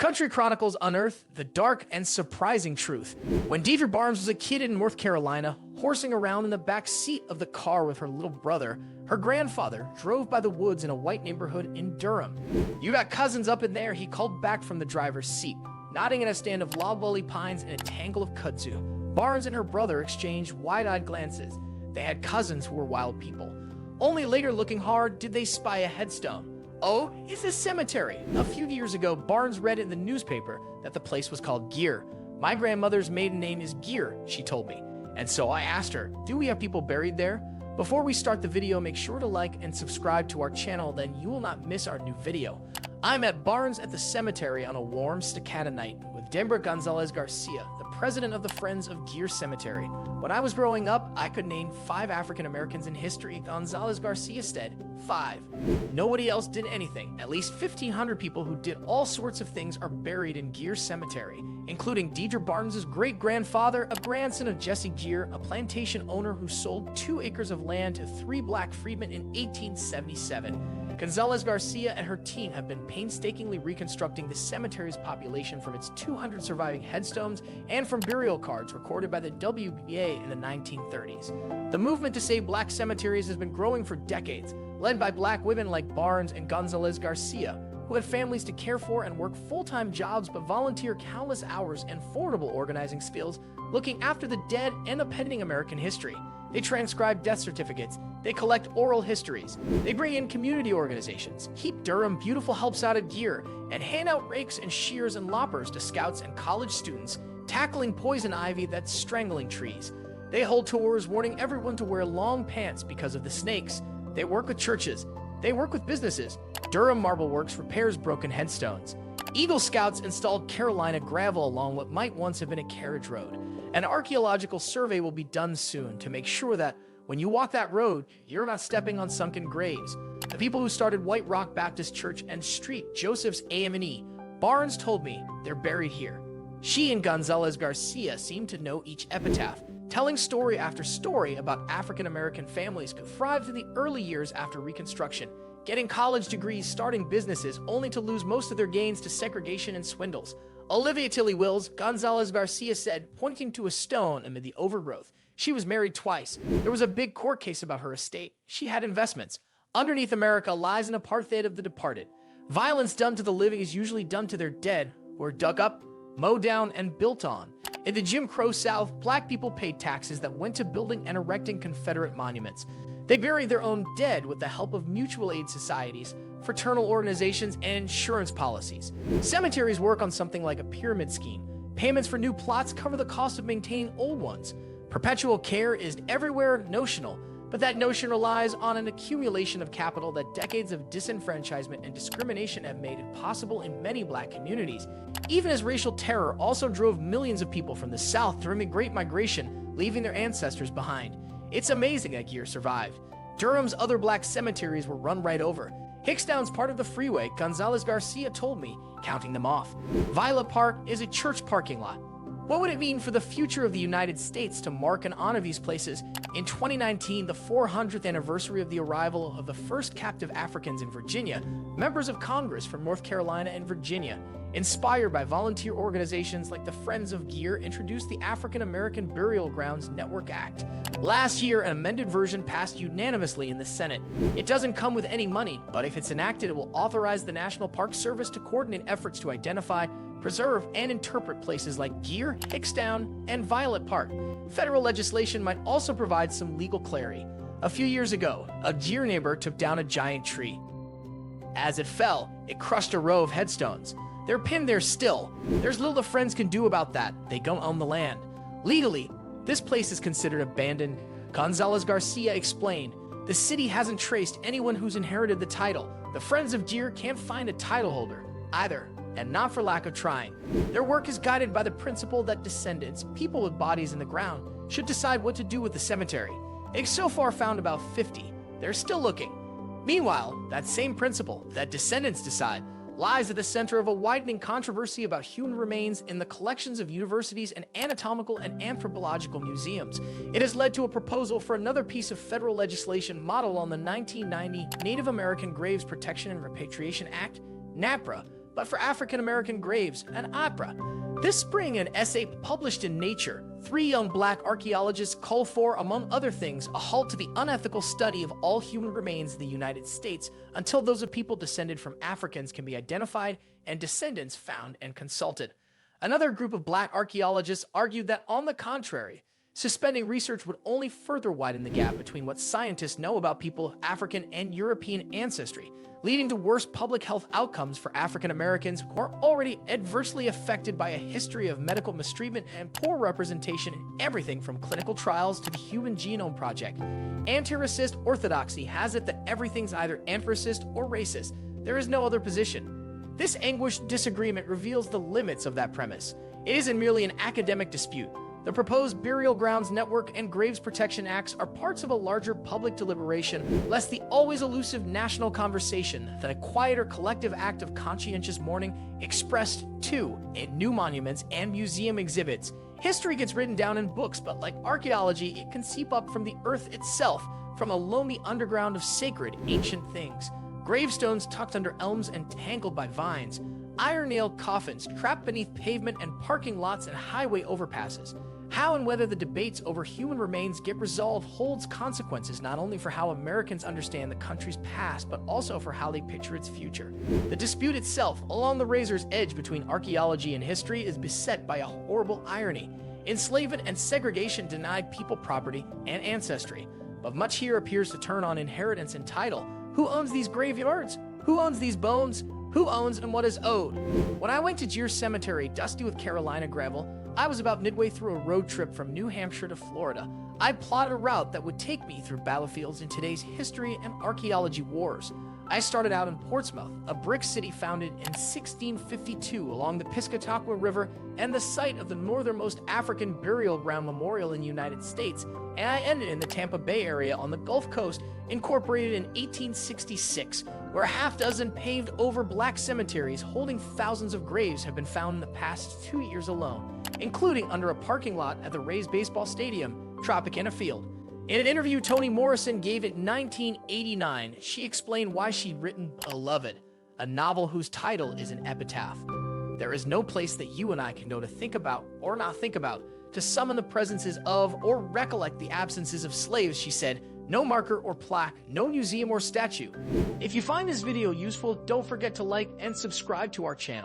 Country Chronicles unearthed the dark and surprising truth. When Deidre Barnes was a kid in North Carolina, horsing around in the back seat of the car with her little brother, her grandfather drove by the woods in a white neighborhood in Durham. "You got cousins up in there," he called back from the driver's seat, nodding at a stand of loblolly pines and a tangle of kudzu. Barnes and her brother exchanged wide-eyed glances. They had cousins who were wild people. Only later, looking hard, did they spy a headstone. Oh, it's a cemetery. A few years ago, Barnes read in the newspaper that the place was called Gear. "My grandmother's maiden name is Gear," she told me. And so I asked her, "Do we have people buried there?" Before we start the video, make sure to like and subscribe to our channel, then you will not miss our new video. I'm at Barnes at the cemetery on a warm staccato night with Deborah Gonzalez Garcia, the president of the Friends of Gear Cemetery. When I was growing up, I could name 5 African Americans in history. Gonzalez Garcia said 5. Nobody else did anything. At least 1,500 people who did all sorts of things are buried in Gear Cemetery, including Deidre Barnes' great-grandfather, a grandson of Jesse Gear, a plantation owner who sold 2 acres of land to 3 black freedmen in 1877. Gonzalez Garcia and her team have been painstakingly reconstructing the cemetery's population from its 200 surviving headstones and from burial cards recorded by the WBA in the 1930s. The movement to save black cemeteries has been growing for decades, led by black women like Barnes and Gonzalez Garcia, who had families to care for and work full-time jobs but volunteer countless hours and formidable organizing skills looking after the dead and appending American history. They transcribe death certificates, they collect oral histories, they bring in community organizations, keep Durham beautiful helps out at Gear, and hand out rakes and shears and loppers to scouts and college students, tackling poison ivy that's strangling trees. They hold tours warning everyone to wear long pants because of the snakes. They work with churches, they work with businesses. Durham Marble Works repairs broken headstones. Eagle Scouts installed Carolina gravel along what might once have been a carriage road. An archaeological survey will be done soon to make sure that when you walk that road, you're not stepping on sunken graves. The people who started White Rock Baptist Church and Street Joseph's AM&E, Barnes told me they're buried here. She and Gonzalez Garcia seem to know each epitaph, telling story after story about African-American families who thrived in the early years after Reconstruction, getting college degrees, starting businesses, only to lose most of their gains to segregation and swindles. Olivia Tilly Wills, Gonzalez Garcia said, pointing to a stone amid the overgrowth. She was married twice. There was a big court case about her estate. She had investments. Underneath America lies an apartheid of the departed. Violence done to the living is usually done to their dead, who are dug up, mowed down, and built on. In the Jim Crow South, black people paid taxes that went to building and erecting Confederate monuments. They buried their own dead with the help of mutual aid societies, fraternal organizations, and insurance policies. Cemeteries work on something like a pyramid scheme. Payments for new plots cover the cost of maintaining old ones. Perpetual care is everywhere notional, but that notion relies on an accumulation of capital that decades of disenfranchisement and discrimination have made it possible in many black communities, even as racial terror also drove millions of people from the South during the Great Migration, leaving their ancestors behind. It's amazing that Gear survived. Durham's other black cemeteries were run right over. Hickstown's part of the freeway, Gonzalez Garcia told me, counting them off. Violet Park is a church parking lot. What would it mean for the future of the United States to mark and honor these places? In 2019, the 400th anniversary of the arrival of the first captive Africans in Virginia, members of Congress from North Carolina and Virginia, inspired by volunteer organizations like the Friends of Gear, introduced the African American Burial Grounds Network Act. Last year, an amended version passed unanimously in the Senate. It doesn't come with any money, but if it's enacted, it will authorize the National Park Service to coordinate efforts to identify, preserve, and interpret places like Gear, Hickstown, and Violet Park. Federal legislation might also provide some legal clarity. A few years ago, a Gear neighbor took down a giant tree. As it fell, it crushed a row of headstones. They're pinned there still. There's little the Friends can do about that. They don't own the land. Legally, this place is considered abandoned. Gonzalez Garcia explained, the city hasn't traced anyone who's inherited the title. The Friends of Gear can't find a title holder either, and not for lack of trying. Their work is guided by the principle that descendants, people with bodies in the ground, should decide what to do with the cemetery. They've so far found about 50. They're still looking. Meanwhile, that same principle, that descendants decide, lies at the center of a widening controversy about human remains in the collections of universities and anatomical and anthropological museums. It has led to a proposal for another piece of federal legislation modeled on the 1990 Native American Graves Protection and Repatriation Act, NAPRA, but for African American graves, an opera. This spring, an essay published in Nature, 3 young black archaeologists call for, among other things, a halt to the unethical study of all human remains in the United States until those of people descended from Africans can be identified and descendants found and consulted. Another group of black archaeologists argued that, on the contrary, suspending research would only further widen the gap between what scientists know about people of African and European ancestry, leading to worse public health outcomes for African Americans who are already adversely affected by a history of medical mistreatment and poor representation in everything from clinical trials to the Human Genome Project. Anti-racist orthodoxy has it that everything's either anti-racist or racist. There is no other position. This anguished disagreement reveals the limits of that premise. It isn't merely an academic dispute. The proposed Burial Grounds Network and Graves Protection Acts are parts of a larger public deliberation, lest the always elusive national conversation that a quieter collective act of conscientious mourning expressed too in new monuments and museum exhibits. History gets written down in books, but like archaeology, it can seep up from the earth itself, from a lonely underground of sacred, ancient things. Gravestones tucked under elms and tangled by vines. Iron-nailed coffins trapped beneath pavement and parking lots and highway overpasses. How and whether the debates over human remains get resolved holds consequences not only for how Americans understand the country's past, but also for how they picture its future. The dispute itself, along the razor's edge between archaeology and history, is beset by a horrible irony. Enslavement and segregation denied people property and ancestry, but much here appears to turn on inheritance and title. Who owns these graveyards? Who owns these bones? Who owns and what is owed? When I went to Deer Cemetery, dusty with Carolina gravel, I was about midway through a road trip from New Hampshire to Florida. I plotted a route that would take me through battlefields in today's history and archaeology wars. I started out in Portsmouth, a brick city founded in 1652 along the Piscataqua River and the site of the northernmost African burial ground memorial in the United States, and I ended in the Tampa Bay area on the Gulf Coast, incorporated in 1866, where a half-dozen paved-over black cemeteries holding thousands of graves have been found in the past 2 years alone, including under a parking lot at the Rays baseball stadium, Tropicana Field. In an interview Toni Morrison gave in 1989, she explained why she'd written Beloved, a novel whose title is an epitaph. There is no place that you and I can go to think about or not think about, to summon the presences of or recollect the absences of slaves, she said. No marker or plaque, no museum or statue. If you find this video useful, don't forget to like and subscribe to our channel.